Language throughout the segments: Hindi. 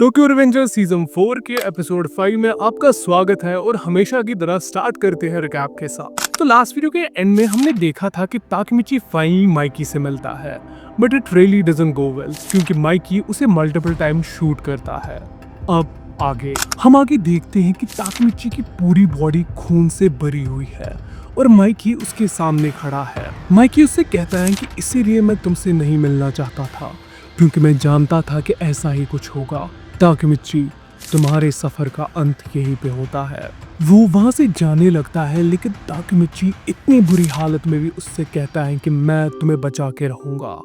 टोक्यो रिवेंजर्स सीजन 4 के एपिसोड 5 में आपका स्वागत है और हमेशा की तरह स्टार्ट करते हैं रिकैप के साथ। तो लास्ट वीडियो के एंड में हमने देखा था कि ताकेमिची फाइनली माइकी से मिलता है, but it really doesn't go well क्योंकि माइकी उसे मल्टीपल टाइम शूट करता है। अब हम आगे देखते हैं कि ताकेमिची की पूरी बॉडी खून से भरी हुई है और माइकी उसके सामने खड़ा है। माइकी उससे कहता है कि इसीलिए मैं तुमसे नहीं मिलना चाहता था क्योंकि मैं जानता था कि ऐसा ही कुछ होगा। ताकेमिची, तुम्हारे सफर का अंत यहीं पे होता है। वो वहां से जाने लगता है, लेकिन ताकेमिची इतनी बुरी हालत में भी उससे कहता है कि मैं तुम्हें बचा के रहूंगा।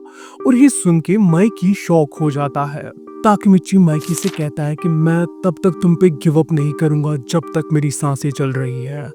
और ये सुन के माइकी शॉक हो जाता है। ताकेमिची माइकी से कहता है कि मैं तब तक तुम पे गिव अप नहीं करूंगा जब तक मेरी सांसें चल रही है।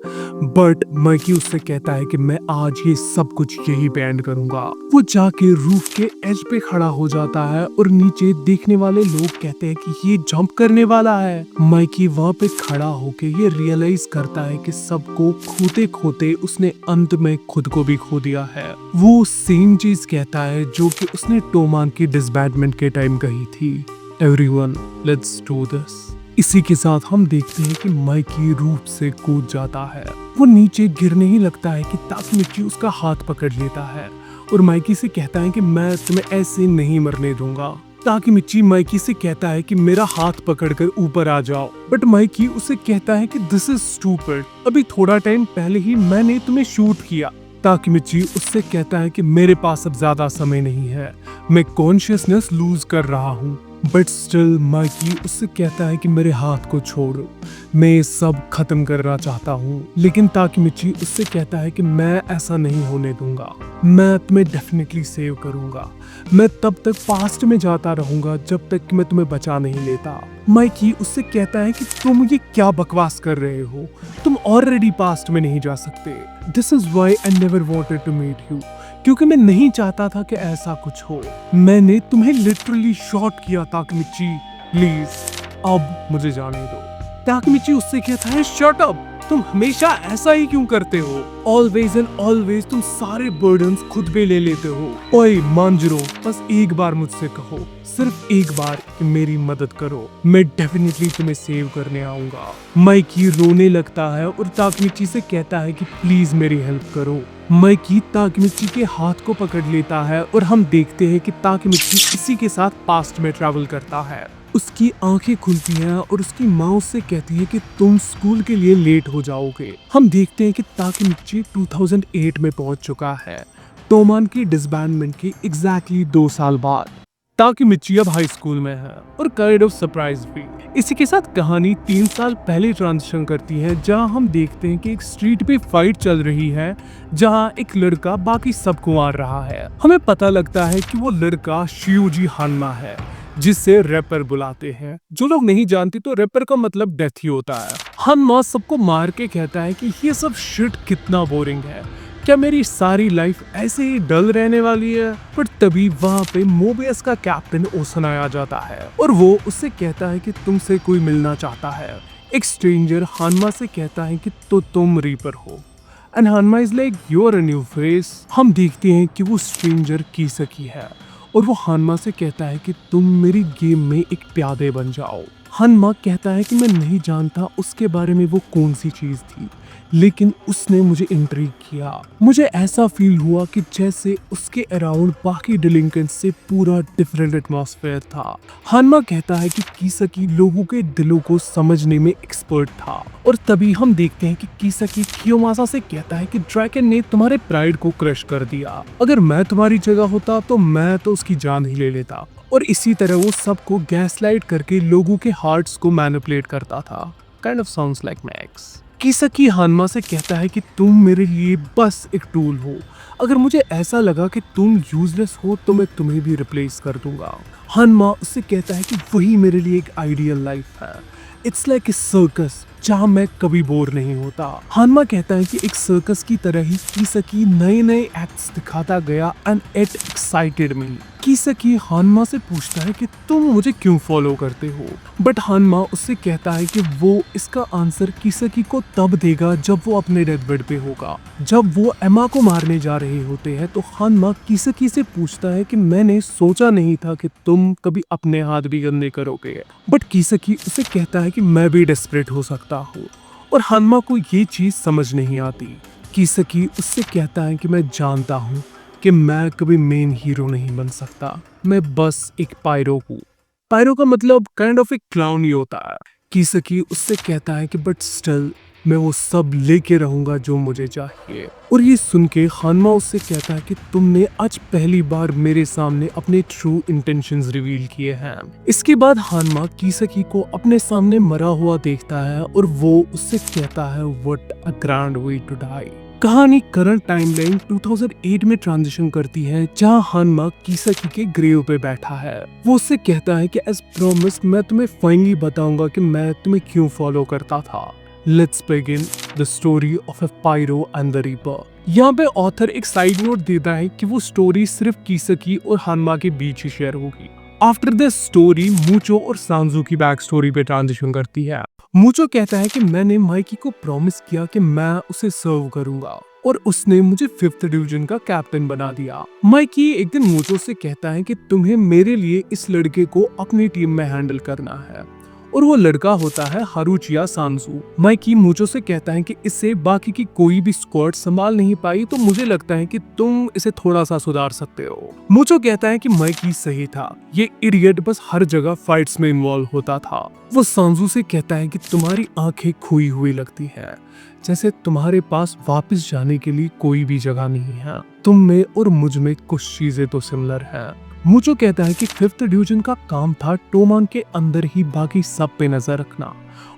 बट माइकी उससे कहता है कि मैं आज ये सब कुछ यही पे एंड करूंगा। वो जाके रूफ के एज पे खड़ा हो जाता है और नीचे देखने वाले लोग कहते हैं कि ये जंप करने वाला है। माइकी वहाँ पे खड़ा होके ये रियलाइज करता है कि सबको खोते खोते उसने अंत में खुद को भी खो दिया है। वो सेम चीज कहता है जो कि उसने टोमान की डिसबैंडमेंट के टाइम कही थी, एवरीवन लेट्स डू दिस। इसी के साथ हम देखते हैं कि माइकी रूफ से कूद जाता है। वो नीचे गिरने ही लगता है कि ताकेमिची उसका हाथ पकड़ लेता है और माइकी से कहता है कि मैं तुम्हें ऐसे नहीं मरने दूंगा। ताकेमिची माइकी से कहता है कि मेरा हाथ पकड़कर ऊपर आ जाओ, बट माइकी उसे कहता है कि दिस इज स्टूपिड, अभी थोड़ा टाइम पहले ही मैंने तुम्हें शूट किया। ताकेमिची उससे कहता है कि मेरे पास अब ज्यादा समय नहीं है, मैं कॉन्शियसनेस लूज कर रहा हूँ। बट स्टिल माइकी उससे कहता है कि मेरे हाथ को छोड़ो, मैं ये सब खत्म करना चाहता हूँ। लेकिन ताकेमिची उससे कहता है कि मैं ऐसा नहीं होने दूंगा, मैं तुम्हें डेफिनेटली सेव करूंगा। मैं तब तक पास्ट में जाता रहूंगा जब तक कि मैं तुम्हें बचा नहीं लेता। माइकी उससे कहता है कि तुम ये क्या बकवास कर रहे हो, तुम ऑलरेडी पास्ट में नहीं जा सकते। This is why I never wanted to meet you, क्योंकि मैं नहीं चाहता था कि ऐसा कुछ हो। मैंने तुम्हें लिटरली शॉट किया ताकेमिची, प्लीज अब मुझे जाने दो। ताकेमिची उससे कहता है शट अप, तुम हमेशा ऐसा ही क्यों करते हो? ऑलवेज एंड ऑलवेज तुम सारे बर्डन्स खुद पे ले लेते हो। ओए मांजरो, बस एक बार मुझसे कहो, सिर्फ एक बार कि मेरी मदद करो, मैं डेफिनेटली तुम्हें सेव करने आऊंगा। माइकी रोने लगता है और ताकेमिची से कहता है कि प्लीज मेरी हेल्प करो। माइकी ताकेमिची के हाथ को पकड़ लेता है और हम देखते हैं कि ताकेमिची इसी के साथ पास्ट में ट्रैवल करता है। उसकी आंखें खुलती हैं और उसकी माँ उससे कहती है कि तुम स्कूल के लिए लेट हो जाओगे। हम देखते हैं कि ताकेमिची 2008 में पहुंच चुका है, टोमान की डिसबैंडमेंट के एग्जैक्टली 2 साल बाद। ताकेमिची अब हाई स्कूल में है और काइंड ऑफ सरप्राइज भी। इसी के साथ कहानी 3 साल पहले ट्रांजिशन करती है, जहां हम देखते हैं कि एक स्ट्रीट पे फाइट चल रही है जहां एक लड़का बाकी सबको मार रहा है। हमें पता लगता है कि वो लड़का शियोजी हानमा है, जिससे रैपर बुलाते हैं। जो लोग नहीं जानते तो रैपर का मतलब डेथ ही होता है। हानमा सबको मार के कहता है कि ये सब शिट कितना बोरिंग है, क्या मेरी सारी लाइफ ऐसे ही डल रहने वाली है? पर तभी वहाँ पे मोबियस का कैप्टन ओसनाई आ जाता है और वो उससे कहता है कि तुमसे कोई मिलना चाहता है। एक स्ट्रेंजर हानमा से कहता है कि तो तुम रीपर हो, and Hanma is like you are a new face. हम देखते हैं कि वो स्ट्रेंजर किसकी है और वो हानमा से कहता है कि तुम मेरी गेम में एक प्यादे बन जाओ। हानमा कहता है कि मैं नहीं जानता उसके बारे में वो कौन सी चीज थी, लेकिन उसने मुझे इंट्रिग किया। मुझे ऐसा फील हुआ कि जैसे उसके अराउंड बाकी डिलिंक्वेंट्स से पूरा डिफरेंट एटमॉस्फेयर था। हानमा कहता है कि किसकी लोगों के दिलों को समझने में एक्सपर्ट था और तभी हम देखते हैं कि किसकी कियोमासा से कहता है कि ड्रैगन ने तुम्हारे प्राइड को क्रश कर दिया, अगर मैं तुम्हारी जगह होता तो मैं तो उसकी जान ही ले लेता। और इसी तरह वो सबको गैसलाइट करके लोगों के हार्ट्स को मैनिपुलेट करता था। Kind of sounds like max. किसकी हानमा से कहता है कि तुम मेरे लिए बस एक टूल हो, अगर मुझे ऐसा लगा कि तुम यूजलेस हो तो मैं तुम्हें भी रिप्लेस कर दूंगा। हानमा उससे कहता है कि वही मेरे लिए एक आइडियल लाइफ है, इट्स लाइक ए सर्कस जहाँ मैं कभी बोर नहीं होता। हानमा कहता है कि एक सर्कस की तरह ही कीसकी नए नए एक्ट्स दिखाता गया and it excited me. Kisaki Hanma से पूछता है कि तुम मुझे क्यों फॉलो करते हो, बट हानमा उससे कहता है कि वो इसका आंसर कीसकी को तब देगा जब वो अपने डेथ बेड पे होगा। जब वो एमा को मारने जा रहे होते हैं तो हानमा कीसकी से पूछता है कि मैंने सोचा नहीं था कि तुम कभी अपने हाथ भी गंदे करोगे, बट कीसकी उसे कहता है कि मैं भी डेस्परेट हो सकता हूँ, और हानमा को ये चीज समझ नहीं आती। कीसकी उससे कहता है कि मैं जानता हूँ कि मैं कभी मेन हीरो नहीं बन सकता, मैं बस एक पायरो हूँ। पायरो का मतलब काइंड ऑफ एक क्लाउन ही होता है। कीसकी उससे कहता है कि बट स्टिल मैं वो सब लेके रहूंगा जो मुझे चाहिए। और ये सुन के हानमा उससे कहता है कि तुमने आज पहली बार मेरे सामने अपने ट्रू इंटेंशंस रिवील किए हैं। इसके बाद हानमा कीसकी को अपने सामने मरा हुआ देखता है और वो उससे कहता है what a grand way to die. कहानी करंट टाइमलाइन 2008 में ट्रांजिशन करती है, जहां हानमा कीसकी के ग्रेव पे बैठा है। वो उससे कहता है कि एज प्रॉमिस्ड मैं तुम्हें फाइनली बताऊंगा कि मैं तुम्हें क्यों फॉलो करता था। Let's begin the story of a pyro and the reaper. यहाँ पे ऑथर एक साइड नोट देता है कि वो स्टोरी सिर्फ कीसकी और हानमा के बीच ही शेयर होगी। आफ्टर दिस स्टोरी मूचो और सांजू की बैक स्टोरी पे ट्रांजिशन करती है। मूचो कहता है कि मैंने माइकी को प्रॉमिस किया कि मैं उसे सर्व करूंगा और उसने मुझे 5th डिवीजन का कैप्टन बना दिया। माइकी एक दिन मूचो से कहता है कि तुम्हें मेरे लिए इस लड़के को अपनी टीम में हैंडल करना है, और वो लड़का होता है हारुचिया सांजू। माइकी मूचो से कहता है कि इससे बाकी की कोई भी स्क्वाड संभाल नहीं पाई, तो मुझे लगता है कि तुम इसे थोड़ा सा सुधार सकते हो। मूचो कहता है कि माइकी सही था, ये इडियट बस हर जगह फाइट्स में इन्वॉल्व होता था। वो सांजू से कहता है कि तुम्हारी आंखें खोई हुई लगती है, जैसे तुम्हारे पास वापस जाने के लिए कोई भी जगह नहीं है। तुम में और मुझ में कुछ चीजें तो सिमिलर हैं। मूचो कहता है कि 5th डिवीजन का काम था टोमान के अंदर ही बाकी सब पे नजर रखना,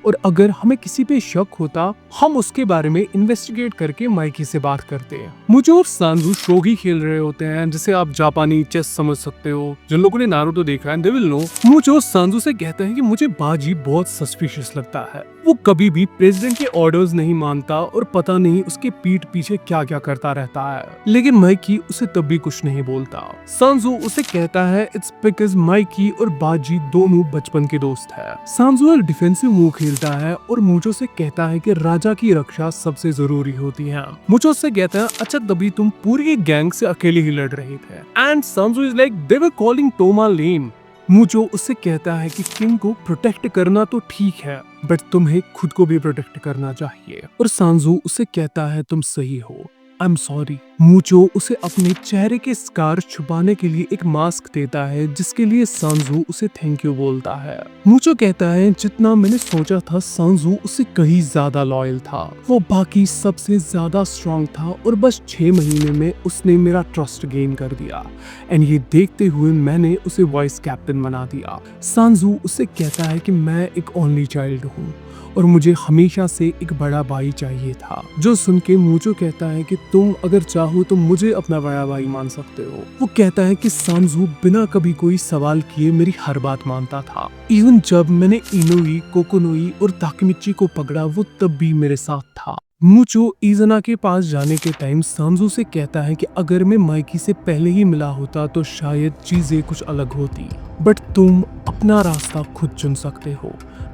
और अगर हमें किसी पे शक होता हम उसके बारे में इन्वेस्टिगेट करके माइकी से बात करते हैं। मूचो और सांजू शोगी खेल रहे होते हैं, जिसे आप जापानी चेस समझ सकते हो। जिन लोगों ने नारुतो देखा है दे विल नो। मूचो सांजू से कहते हैं कि मुझे बाजी बहुत सस्पिशियस लगता है, वो कभी भी प्रेसिडेंट के ऑर्डर्स नहीं मानता और पता नहीं उसके पीठ पीछे क्या क्या करता रहता है। लेकिन माइकी उसे तब भी कुछ नहीं बोलता। सांजू उसे कहता है इट्स बिकॉज़ माइकी और बाजी दोनों बचपन के दोस्त है। सांजू एक डिफेंसिव मूव खेलता है और मूचो से कहता है कि राजा की रक्षा सबसे जरूरी होती है। मूचो से कहता है अच्छा तभी तुम पूरी गैंग से अकेले ही लड़ रहे थे। And Sanju is like they were calling टोमा लेम। मूचो उससे कहता है कि किंग को प्रोटेक्ट करना तो ठीक है, बट तुम्हें खुद को भी प्रोटेक्ट करना चाहिए। और सांजू उसे कहता है तुम सही हो, आई एम सॉरी। मूचो उसे अपने चेहरे के स्कार छुपाने के लिए एक मास्क देता है, जिसके लिए सांजू उसे थैंक यू बोलता है। मूचो कहता है जितना मैंने सोचा था सांजू उससे कहीं ज्यादा लॉयल था, वो बाकी सबसे ज्यादा स्ट्रांग था, और बस 6 महीने में उसने मेरा ट्रस्ट गेन कर दिया, एंड ये देखते हुए मैंने उसे वाइस कैप्टन बना दिया। सांजू उसे कहता है कि मैं एक ओनली चाइल्ड हूँ और मुझे हमेशा से एक बड़ा भाई चाहिए था। जो सुन के मूचो कहता है कि तुम अगर चाहो तो मुझे अपना बड़ा भाई मान सकते हो। वो कहता है कि सांजू बिना कभी कोई सवाल किए मेरी हर बात मानता था। इवन जब मैंने इनोई, कोकोनोई और ताकेमिची को पकड़ा वो तब भी मेरे साथ था। मूचो इजना के पास जाने के टाइम सांजू से कहता है कि अगर मैं माइकी से पहले ही मिला होता तो शायद चीजें कुछ अलग होती, बट तुम अपना रास्ता खुद चुन सकते हो,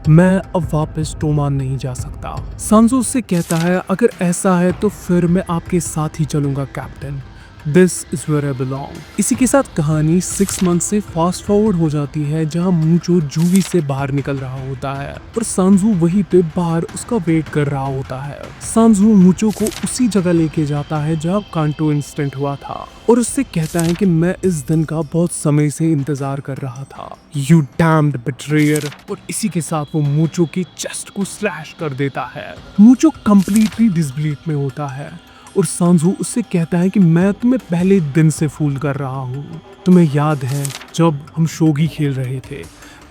मैं अब वापस टोमान नहीं जा सकता। सांजू उससे कहता है अगर ऐसा है तो फिर मैं आपके साथ ही चलूंगा captain, this is where I belong. इसी के साथ कहानी 6 मंथ से फास्ट फॉरवर्ड हो जाती है, जहां मूचो जूवी से बाहर निकल रहा होता है और सांजू वहीं पे बाहर उसका वेट कर रहा होता है। सांजू मूचो को उसी जगह लेके जाता है जहां कांटो इंसिडेंट हुआ था और उससे कहता है कि मैं इस दिन का बहुत समय से इंतजार कर रहा था, यू डैम्ड बिट्रेयर। और इसी के साथ वो मूचो की चेस्ट को स्लैश कर देता है। मूचो कंप्लीटली डिसबिलीफ में होता है और सांजू उससे कहता है कि मैं तुम्हें पहले दिन से फूल कर रहा हूँ। तुम्हें याद है जब हम शोगी खेल रहे थे,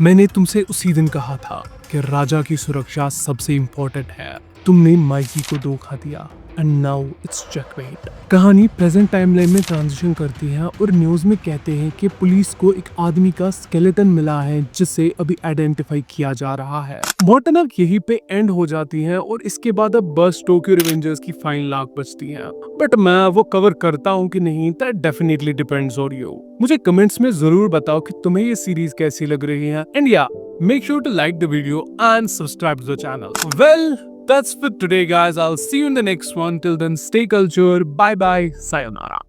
मैंने तुमसे उसी दिन कहा था कि राजा की सुरक्षा सबसे इम्पोर्टेंट है। तुमने माइकी को धोखा दिया एंड नाउ इट्स चेकमेट। कहानी प्रेजेंट टाइमलाइन में ट्रांजिशन करती है और न्यूज में कहते हैं कि पुलिस को एक आदमी का स्केलेटन मिला है जिसे अभी आइडेंटिफाई किया जा रहा है। बॉटन अब यहीं पे एंड हो जाती है और इसके बाद अब बस टोक्यो रिवेंजर्स की फाइनल आर्क बचती है। बट मैं वो कवर करता हूँ कि नहीं, that definitely depends on you. मुझे कमेंट्स में जरूर बताओ कि तुम्हें ये सीरीज कैसी लग रही है एंड या make sure to like the video and subscribe to the channel. Well, that's for today guys. I'll see you in the next one. Till then, stay cultured. Bye bye. Sayonara.